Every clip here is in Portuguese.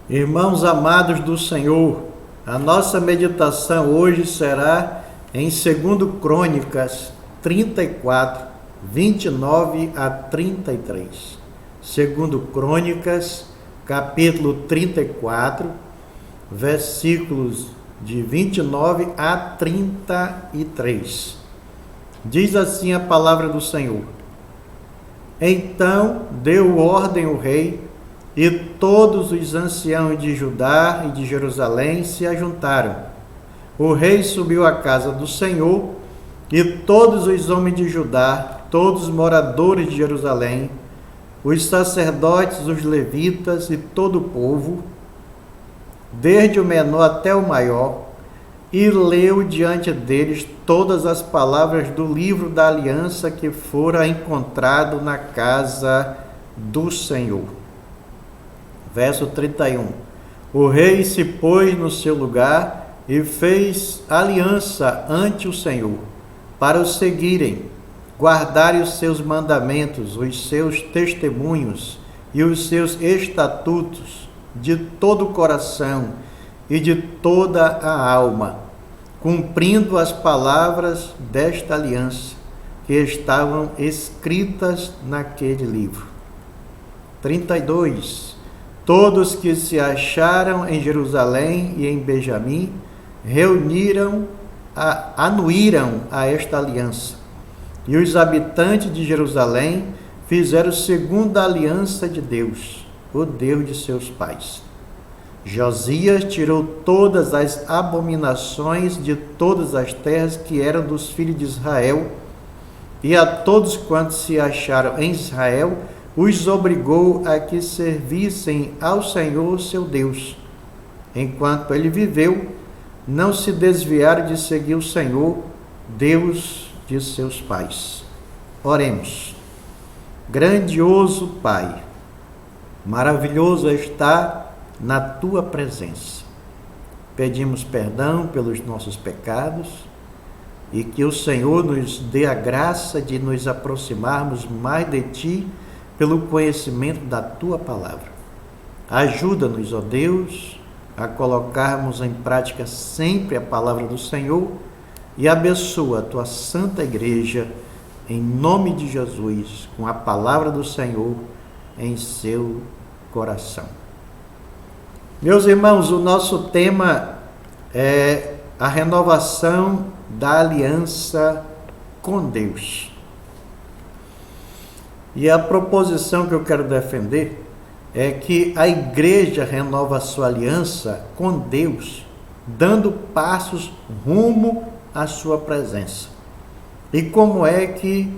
Irmãos amados do Senhor, a nossa meditação hoje será em 2 Crônicas 34, 29 a 33. 2 Crônicas, capítulo 34, versículos de 29 a 33. Diz assim a palavra do Senhor: Então deu ordem o rei, e todos os anciãos de Judá e de Jerusalém se ajuntaram. O rei subiu à casa do Senhor, e todos os homens de Judá, todos os moradores de Jerusalém, os sacerdotes, os levitas e todo o povo, desde o menor até o maior, e leu diante deles todas as palavras do livro da aliança que fora encontrado na casa do Senhor. Verso 31. O rei se pôs no seu lugar e fez aliança ante o Senhor, para o seguirem, guardarem os seus mandamentos, os seus testemunhos e os seus estatutos de todo o coração e de toda a alma, cumprindo as palavras desta aliança que estavam escritas naquele livro. 32. Todos que se acharam em Jerusalém e em Benjamim anuíram a esta aliança. E os habitantes de Jerusalém fizeram segundo a aliança de Deus, o Deus de seus pais. Josias tirou todas as abominações de todas as terras que eram dos filhos de Israel, e a todos quantos se acharam em Israel, os obrigou a que servissem ao Senhor seu Deus. Enquanto ele viveu, não se desviaram de seguir o Senhor, Deus de seus pais. Oremos. Grandioso Pai, maravilhoso estar na tua presença. Pedimos perdão pelos nossos pecados e que o Senhor nos dê a graça de nos aproximarmos mais de ti pelo conhecimento da tua palavra. Ajuda-nos, ó Deus, a colocarmos em prática sempre a palavra do Senhor e abençoa a tua santa igreja, em nome de Jesus, com a palavra do Senhor em seu coração. Meus irmãos, o nosso tema é a renovação da aliança com Deus. E a proposição que eu quero defender é que a igreja renova a sua aliança com Deus, dando passos rumo à sua presença. E como é que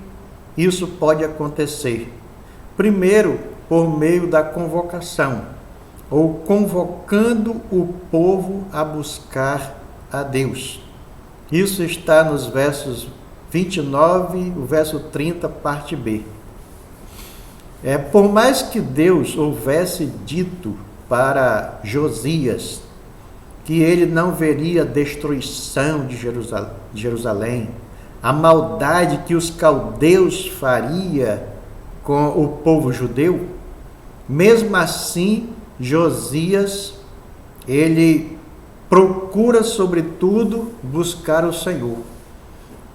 isso pode acontecer? Primeiro, por meio da convocação, ou convocando o povo a buscar a Deus. Isso está nos versos 29, o verso 30, parte B. Por mais que Deus houvesse dito para Josias que ele não veria destruição de Jerusalém, a maldade que os caldeus faria com o povo judeu, mesmo assim, Josias, ele procura, sobretudo, buscar o Senhor.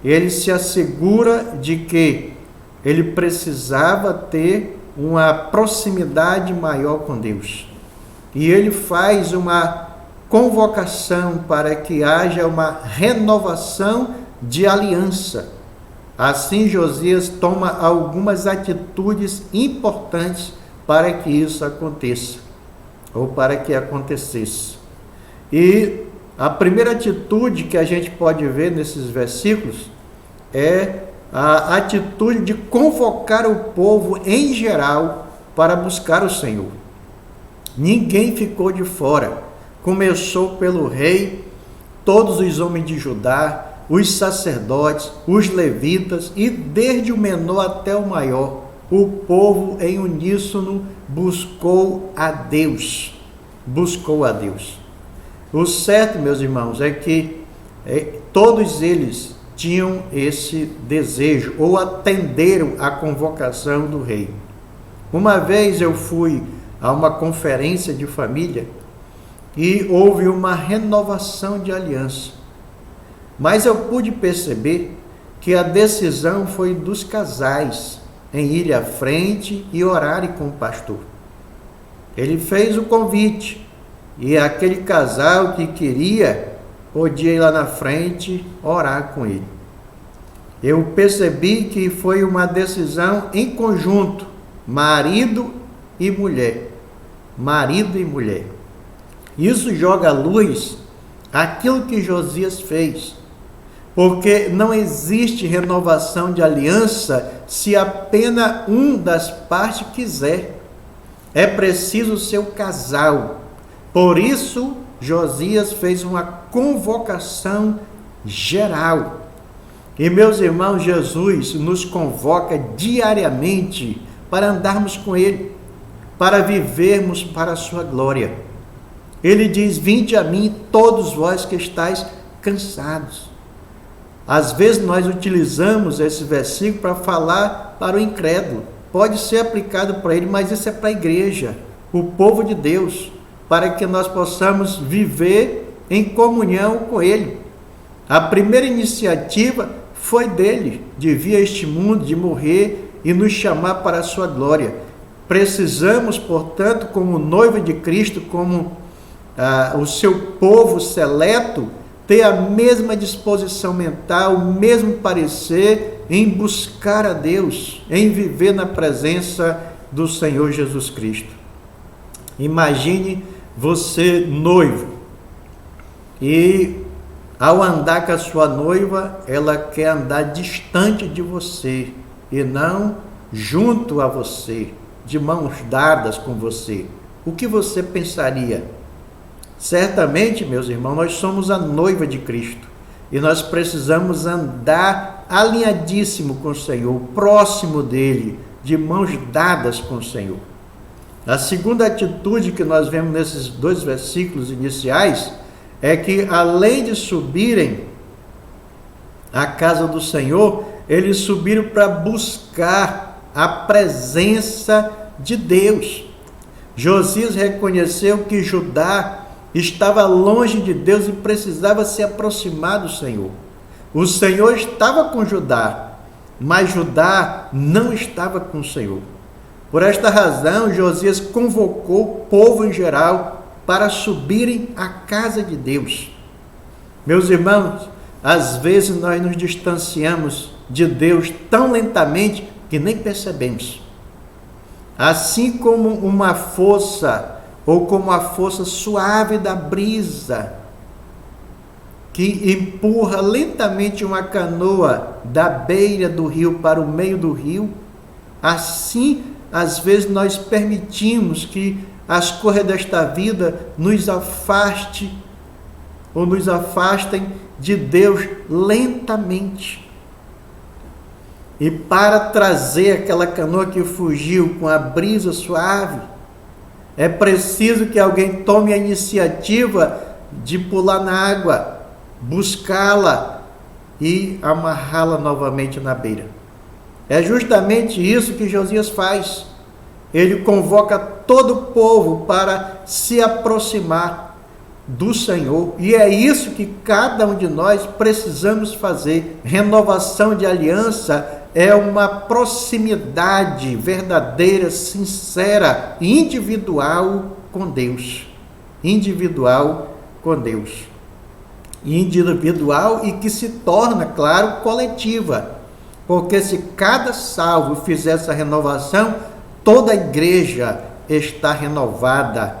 Ele se assegura de que ele precisava ter uma proximidade maior com Deus. E ele faz uma convocação para que haja uma renovação de aliança. Assim, Josias toma algumas atitudes importantes para que isso aconteça, ou para que acontecesse. E a primeira atitude que a gente pode ver nesses versículos é a atitude de convocar o povo em geral para buscar o Senhor. Ninguém ficou de fora. Começou pelo rei, todos os homens de Judá, os sacerdotes, os levitas e desde o menor até o maior, o povo em uníssono buscou a Deus. Buscou a Deus. O certo, meus irmãos, é que todos eles tinham esse desejo ou atenderam à convocação do rei. Uma vez eu fui a uma conferência de família e houve uma renovação de aliança. Mas eu pude perceber que a decisão foi dos casais em ir à frente e orarem com o pastor. Ele fez o convite e aquele casal que queria podia ir lá na frente orar com ele. Eu percebi que foi uma decisão em conjunto, marido e mulher. Marido e mulher. Isso joga à luz aquilo que Josias fez. Porque não existe renovação de aliança se apenas um das partes quiser. É preciso ser o casal. Por isso, Josias fez uma convocação geral. E, meus irmãos, Jesus nos convoca diariamente para andarmos com Ele, para vivermos para a sua glória. Ele diz: vinde a mim todos vós que estáis cansados. Às vezes nós utilizamos esse versículo para falar para o incrédulo. Pode ser aplicado para ele, mas isso é para a igreja, o povo de Deus, para que nós possamos viver em comunhão com Ele. A primeira iniciativa foi dele, de vir a este mundo, de morrer e nos chamar para a sua glória. Precisamos, portanto, como noiva de Cristo, como o seu povo seleto, ter a mesma disposição mental, o mesmo parecer em buscar a Deus, em viver na presença do Senhor Jesus Cristo. Imagine você noivo e ao andar com a sua noiva, ela quer andar distante de você e não junto a você, de mãos dadas com você. O que você pensaria? Certamente, meus irmãos, nós somos a noiva de Cristo e nós precisamos andar alinhadíssimo com o Senhor, próximo dele, de mãos dadas com o Senhor. A segunda atitude que nós vemos nesses 2 versículos iniciais é que, além de subirem à casa do Senhor, eles subiram para buscar a presença de Deus. Josias reconheceu que Judá estava longe de Deus e precisava se aproximar do Senhor. O Senhor estava com Judá, mas Judá não estava com o Senhor. Por esta razão, Josias convocou o povo em geral para subirem à casa de Deus. Meus irmãos, às vezes nós nos distanciamos de Deus tão lentamente que nem percebemos. Assim como uma força, ou como a força suave da brisa, que empurra lentamente uma canoa da beira do rio para o meio do rio, assim, às vezes nós permitimos que as coisas desta vida nos afastem de Deus lentamente. E para trazer aquela canoa que fugiu com a brisa suave, é preciso que alguém tome a iniciativa de pular na água, buscá-la e amarrá-la novamente na beira. É justamente isso que Josias faz. Ele convoca todo o povo para se aproximar do Senhor. E é isso que cada um de nós precisamos fazer. Renovação de aliança é uma proximidade verdadeira, sincera, individual com Deus. Individual com Deus. Individual e que se torna, claro, coletiva. Porque se cada salvo fizer essa renovação, toda a igreja está renovada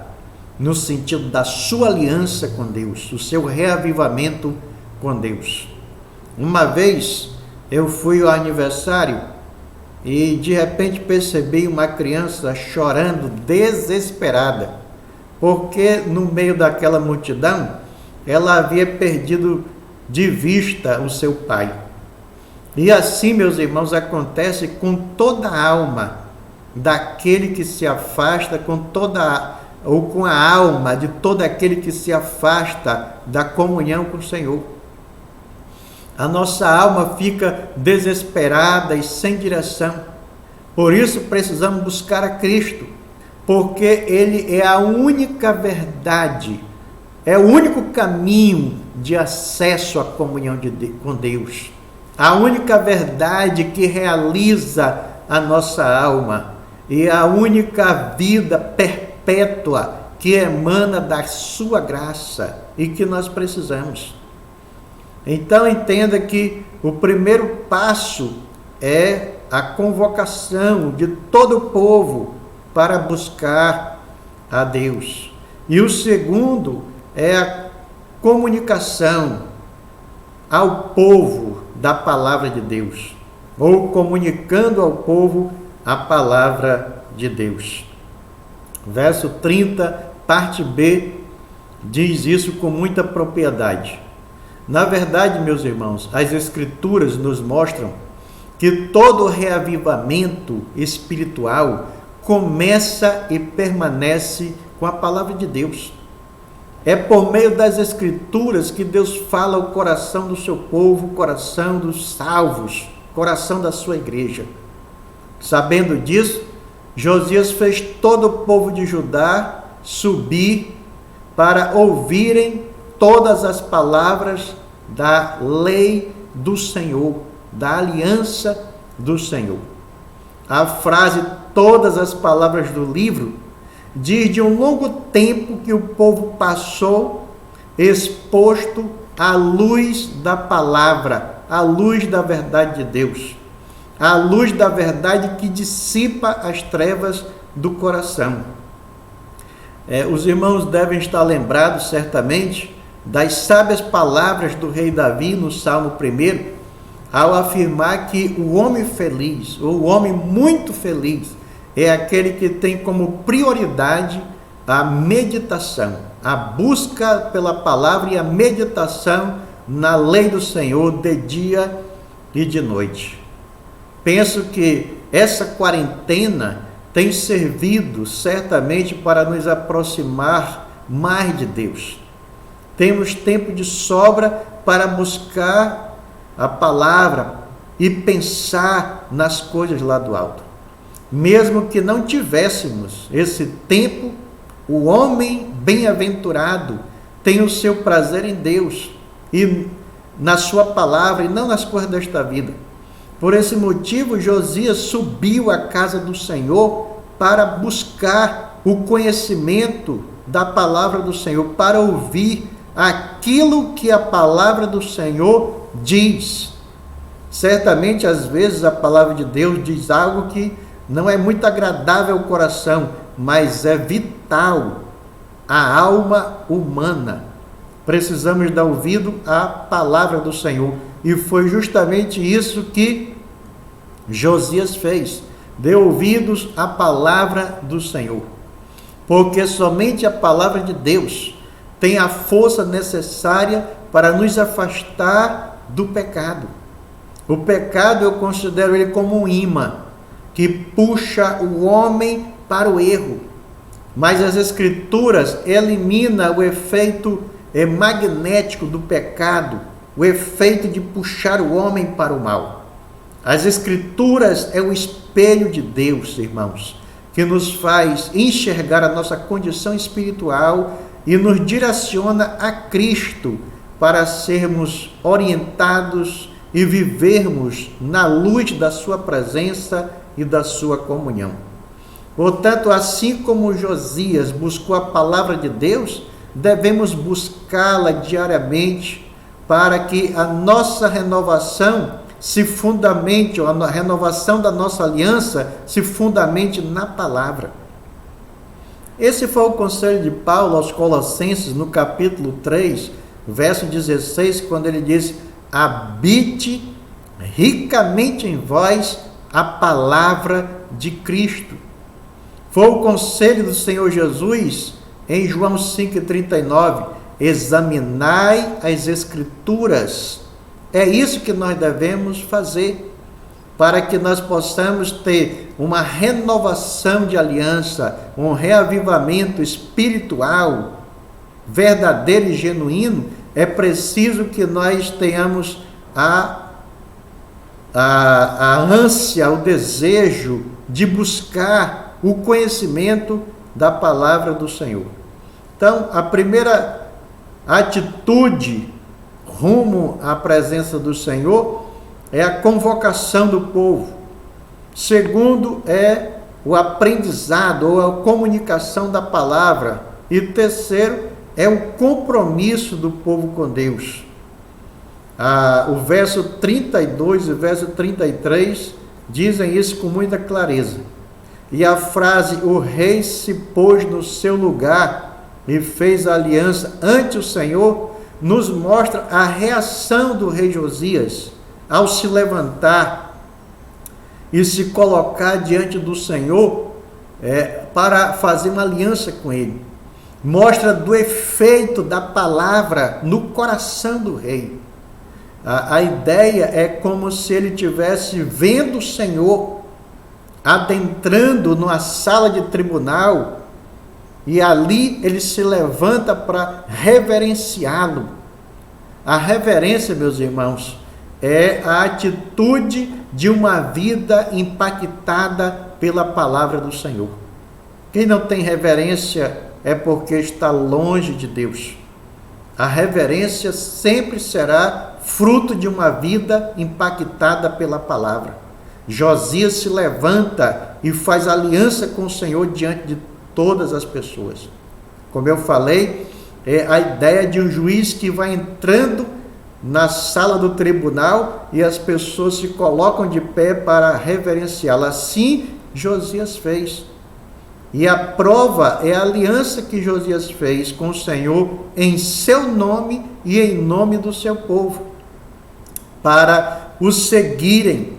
no sentido da sua aliança com Deus, o seu reavivamento com Deus. Uma vez eu fui ao aniversário e de repente percebi uma criança chorando desesperada, porque no meio daquela multidão ela havia perdido de vista o seu pai. E assim, meus irmãos, acontece com toda a alma daquele que se afasta, com a alma de todo aquele que se afasta da comunhão com o Senhor. A nossa alma fica desesperada e sem direção. Por isso precisamos buscar a Cristo, porque Ele é a única verdade é o único caminho de acesso à comunhão com Deus, a única verdade que realiza a nossa alma e a única vida perpétua que emana da sua graça e que nós precisamos. Então entenda que o primeiro passo é a convocação de todo o povo para buscar a Deus. E o segundo é a comunicação ao povo da palavra de Deus, ou comunicando ao povo a palavra de Deus. Verso 30, parte B, diz isso com muita propriedade. Na verdade, meus irmãos, as Escrituras nos mostram que todo reavivamento espiritual começa e permanece com a palavra de Deus. É por meio das Escrituras que Deus fala ao coração do seu povo, coração dos salvos, coração da sua igreja. Sabendo disso, Josias fez todo o povo de Judá subir para ouvirem todas as palavras da lei do Senhor, da aliança do Senhor. A frase "todas as palavras do livro" diz de um longo tempo que o povo passou exposto à luz da palavra, à luz da verdade de Deus, à luz da verdade que dissipa as trevas do coração. Os irmãos devem estar lembrados certamente das sábias palavras do rei Davi no Salmo 1, ao afirmar que o homem feliz, ou o homem muito feliz, é aquele que tem como prioridade a meditação, a busca pela palavra e a meditação na lei do Senhor de dia e de noite. Penso que essa quarentena tem servido certamente para nos aproximar mais de Deus. Temos tempo de sobra para buscar a palavra e pensar nas coisas lá do alto. Mesmo que não tivéssemos esse tempo, o homem bem-aventurado tem o seu prazer em Deus e na sua palavra e não nas coisas desta vida. Por esse motivo, Josias subiu à casa do Senhor para buscar o conhecimento da palavra do Senhor, para ouvir aquilo que a palavra do Senhor diz. Certamente, às vezes, a palavra de Deus diz algo que não é muito agradável ao coração, mas é vital à alma humana. Precisamos dar ouvido à palavra do Senhor. E foi justamente isso que Josias fez. Deu ouvidos à palavra do Senhor. Porque somente a palavra de Deus tem a força necessária para nos afastar do pecado. O pecado, eu considero ele como um imã que puxa o homem para o erro. Mas as Escrituras eliminam o efeito magnético do pecado, o efeito de puxar o homem para o mal. As Escrituras é o espelho de Deus, irmãos, que nos faz enxergar a nossa condição espiritual e nos direciona a Cristo para sermos orientados e vivermos na luz da sua presença e da sua comunhão. Portanto, assim como Josias buscou a palavra de Deus, devemos buscá-la diariamente para que a nossa renovação se fundamente, ou a renovação da nossa aliança se fundamente na palavra. Esse foi o conselho de Paulo aos Colossenses no capítulo 3, verso 16, quando ele diz: habite ricamente em vós a palavra de Cristo. Foi o conselho do Senhor Jesus em João 5,39, examinai as Escrituras. É isso que nós devemos fazer, para que nós possamos ter uma renovação de aliança, um reavivamento espiritual verdadeiro e genuíno. É preciso que nós tenhamos a ânsia, o desejo de buscar o conhecimento da palavra do Senhor. Então, a primeira atitude rumo à presença do Senhor é a convocação do povo. Segundo é o aprendizado ou a comunicação da palavra. E terceiro é o compromisso do povo com Deus. O verso 32 e o verso 33 dizem isso com muita clareza. E a frase, o rei se pôs no seu lugar e fez aliança ante o Senhor, nos mostra a reação do rei Josias ao se levantar e se colocar diante do Senhor para fazer uma aliança com ele. Mostra do efeito da palavra no coração do rei. A ideia é como se ele estivesse vendo o Senhor adentrando numa sala de tribunal e ali ele se levanta para reverenciá-lo. A reverência, meus irmãos, é a atitude de uma vida impactada pela palavra do Senhor. Quem não tem reverência é porque está longe de Deus. A reverência sempre será fruto de uma vida impactada pela palavra. Josias se levanta e faz aliança com o Senhor diante de todas as pessoas. Como eu falei, é a ideia de um juiz que vai entrando na sala do tribunal e as pessoas se colocam de pé para reverenciá-lo. Assim Josias fez. E a prova é a aliança que Josias fez com o Senhor em seu nome e em nome do seu povo, para o seguirem,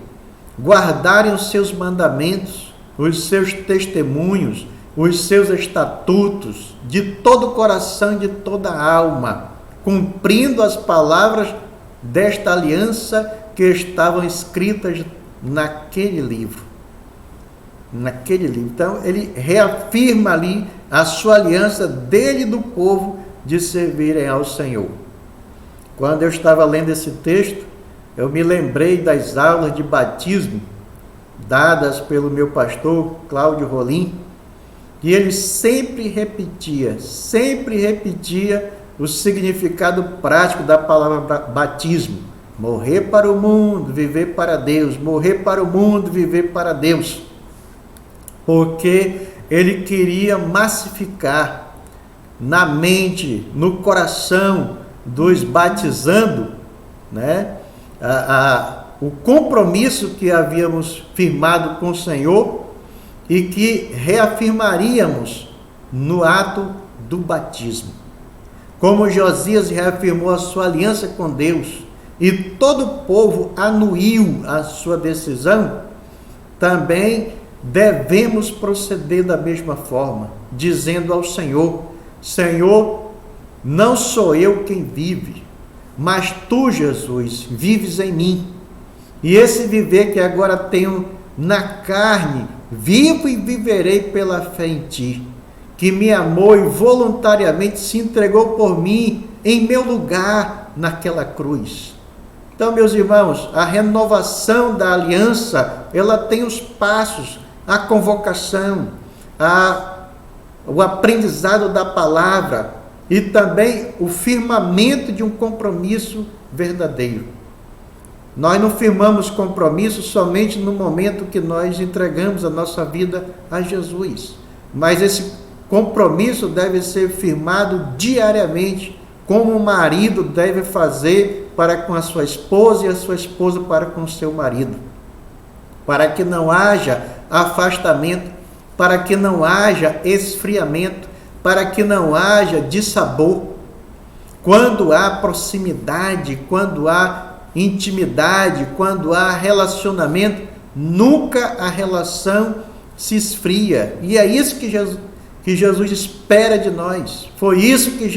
guardarem os seus mandamentos, os seus testemunhos, os seus estatutos, de todo o coração e de toda a alma, cumprindo as palavras desta aliança que estavam escritas naquele livro. Então, ele reafirma ali a sua aliança dele e do povo de servirem ao Senhor. Quando eu estava lendo esse texto, eu me lembrei das aulas de batismo dadas pelo meu pastor, Cláudio Rolim, e ele sempre repetia o significado prático da palavra batismo. Morrer para o mundo, viver para Deus. Morrer para o mundo, viver para Deus. Porque ele queria massificar na mente, no coração dos batizando, né, o compromisso que havíamos firmado com o Senhor e que reafirmaríamos no ato do batismo. Como Josias reafirmou a sua aliança com Deus e todo o povo anuiu a sua decisão, também devemos proceder da mesma forma, dizendo ao Senhor: Senhor, não sou eu quem vive, mas tu, Jesus, vives em mim. E esse viver que agora tenho na carne, vivo e viverei pela fé em ti, que me amou e voluntariamente se entregou por mim em meu lugar naquela cruz. Então, meus irmãos, a renovação da aliança, ela tem os passos, a convocação, o aprendizado da palavra e também o firmamento de um compromisso verdadeiro. Nós não firmamos compromisso somente no momento que nós entregamos a nossa vida a Jesus, mas esse compromisso deve ser firmado diariamente, como o marido deve fazer para com a sua esposa e a sua esposa para com o seu marido, para que não haja afastamento, para que não haja esfriamento, para que não haja dissabor. Quando há proximidade, quando há intimidade, quando há relacionamento, nunca a relação se esfria. E é isso que Jesus espera de nós. Foi isso que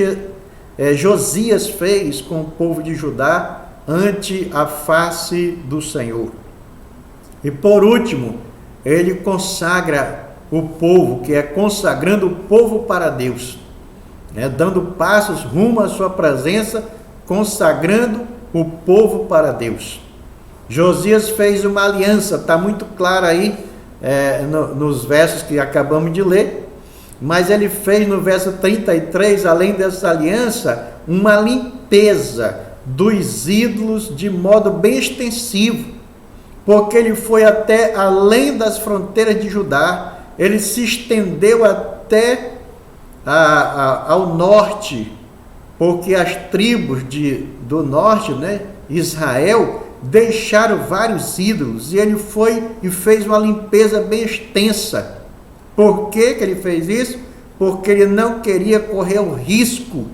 Josias fez com o povo de Judá ante a face do Senhor. E por último, ele consagra o povo, que é consagrando o povo para Deus, dando passos rumo à sua presença, consagrando o povo para Deus. Josias fez uma aliança, está muito claro aí nos versos que acabamos de ler. mas ele fez no verso 33, além dessa aliança, uma limpeza dos ídolos de modo bem extensivo, porque ele foi até além das fronteiras de Judá, ele se estendeu até ao norte, porque as tribos do norte, né, Israel, deixaram vários ídolos, e ele foi e fez uma limpeza bem extensa. Por que ele fez isso? Porque ele não queria correr o risco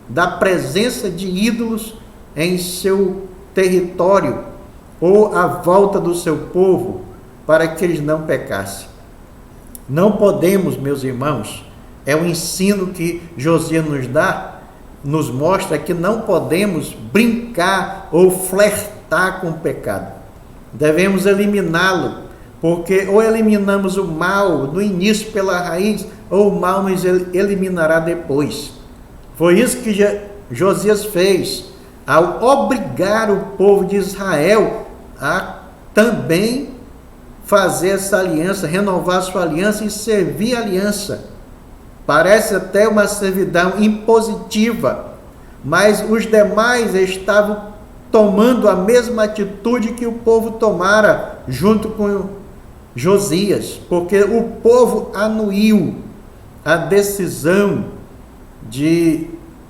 da presença de ídolos em seu território ou à volta do seu povo, para que eles não pecassem. Não podemos, meus irmãos, é o ensino que Josias nos mostra que não podemos brincar ou flertar com o pecado. Devemos eliminá-lo, porque ou eliminamos o mal no início pela raiz, ou o mal nos eliminará depois. Foi isso que Josias fez, ao obrigar o povo de Israel a também fazer essa aliança, renovar sua aliança e servir a aliança. Parece até uma servidão impositiva, mas os demais estavam tomando a mesma atitude que o povo tomara junto com Josias, porque o povo anuiu a decisão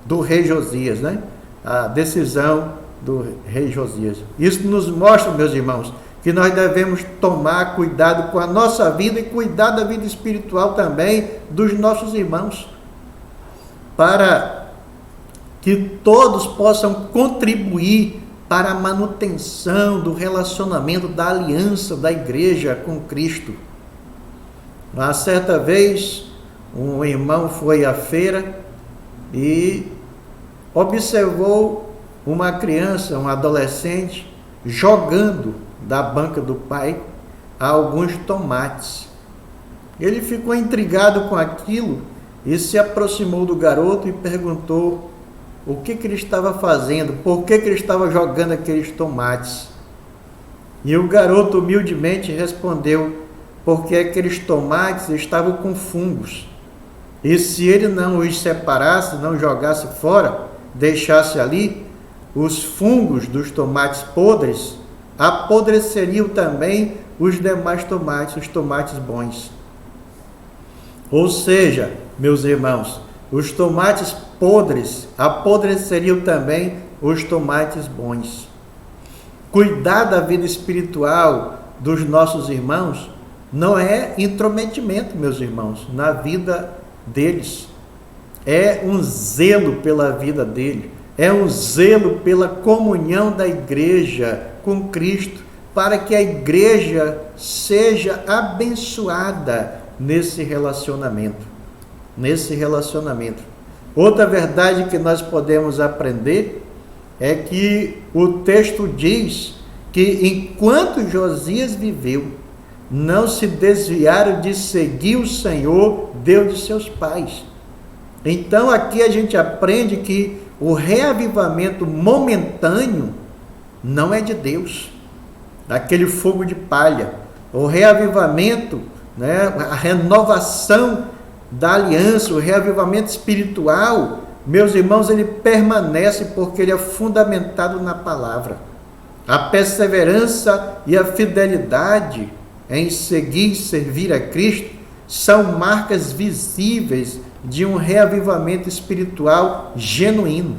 do rei Josias, né? A decisão do rei Josias. Isso nos mostra, meus irmãos, que nós devemos tomar cuidado com a nossa vida e cuidar da vida espiritual também dos nossos irmãos, para que todos possam contribuir para a manutenção do relacionamento, da aliança da igreja com Cristo. Uma certa vez, um irmão foi à feira e observou uma criança, um adolescente, jogando da banca do pai alguns tomates. Ele ficou intrigado com aquilo e se aproximou do garoto e perguntou o que ele estava fazendo, por que ele estava jogando aqueles tomates. E o garoto humildemente respondeu: porque aqueles tomates estavam com fungos, e se ele não os separasse, não jogasse fora, deixasse ali, os fungos dos tomates podres apodreceriam também os demais tomates, os tomates bons. Ou seja, meus irmãos, os tomates podres apodreceriam também os tomates bons. Cuidar da vida espiritual dos nossos irmãos não é intrometimento, meus irmãos, na vida deles. É um zelo pela vida dele, é um zelo pela comunhão da igreja com Cristo, para que a igreja seja abençoada nesse relacionamento. Outra verdade que nós podemos aprender é que o texto diz que enquanto Josias viveu, não se desviaram de seguir o Senhor, Deus de seus pais. Então aqui a gente aprende que o reavivamento momentâneo não é de Deus, aquele fogo de palha. O reavivamento, né, a renovação da aliança, o reavivamento espiritual, meus irmãos, ele permanece porque ele é fundamentado na palavra. A perseverança e a fidelidade em seguir e servir a Cristo são marcas visíveis de um reavivamento espiritual genuíno.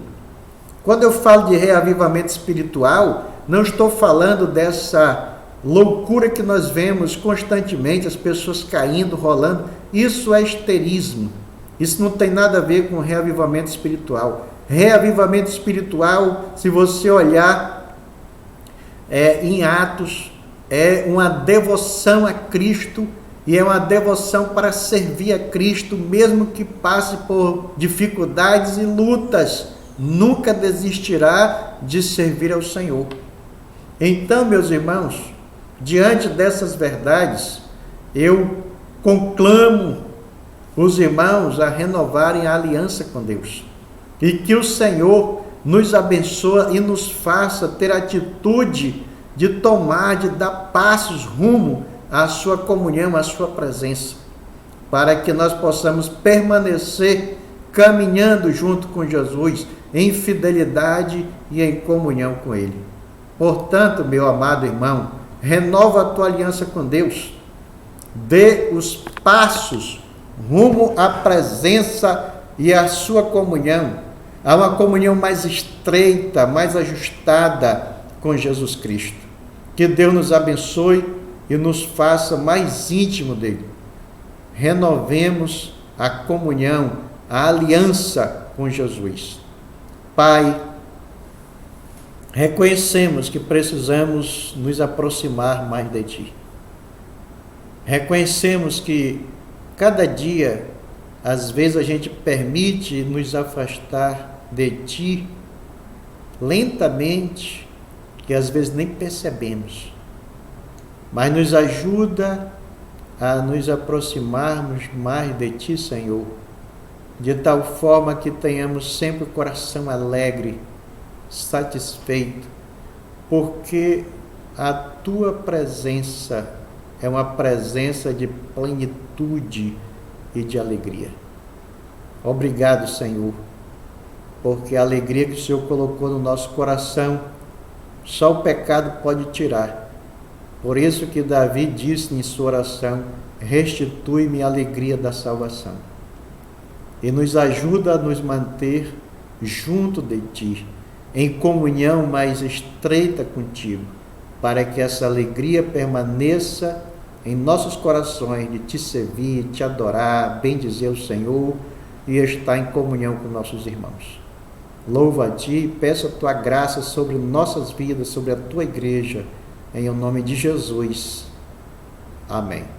Quando eu falo de reavivamento espiritual, não estou falando dessa loucura que nós vemos constantemente, as pessoas caindo, rolando. Isso é histerismo. Isso não tem nada a ver com reavivamento espiritual. Reavivamento espiritual, se você olhar em Atos, é uma devoção a Cristo, e é uma devoção para servir a Cristo, mesmo que passe por dificuldades e lutas, nunca desistirá de servir ao Senhor. Então, meus irmãos, diante dessas verdades, eu conclamo os irmãos a renovarem a aliança com Deus, e que o Senhor nos abençoe e nos faça ter atitude de tomar, de dar passos rumo à sua comunhão, à sua presença. para que nós possamos permanecer caminhando junto com Jesus, em fidelidade e em comunhão com Ele. Portanto, meu amado irmão, renova a tua aliança com Deus, dê os passos rumo à presença e à sua comunhão, a uma comunhão mais estreita, mais ajustada com Jesus Cristo. Que Deus nos abençoe e nos faça mais íntimo dele. Renovemos a comunhão, a aliança com Jesus. Pai, reconhecemos que precisamos nos aproximar mais de Ti. Reconhecemos que cada dia, às vezes, a gente permite nos afastar de Ti lentamente, que às vezes nem percebemos. Mas nos ajuda a nos aproximarmos mais de Ti, Senhor, de tal forma que tenhamos sempre o coração alegre, satisfeito, porque a Tua presença é uma presença de plenitude e de alegria. Obrigado, Senhor, porque a alegria que o Senhor colocou no nosso coração, só o pecado pode tirar. Por isso que Davi disse em sua oração: restitui-me a alegria da salvação. E nos ajuda a nos manter junto de Ti, em comunhão mais estreita contigo, para que essa alegria permaneça em nossos corações de Te servir, Te adorar, bendizer o Senhor e estar em comunhão com nossos irmãos. Louvo a Ti e peço a Tua graça sobre nossas vidas, sobre a Tua igreja, em nome de Jesus. Amém.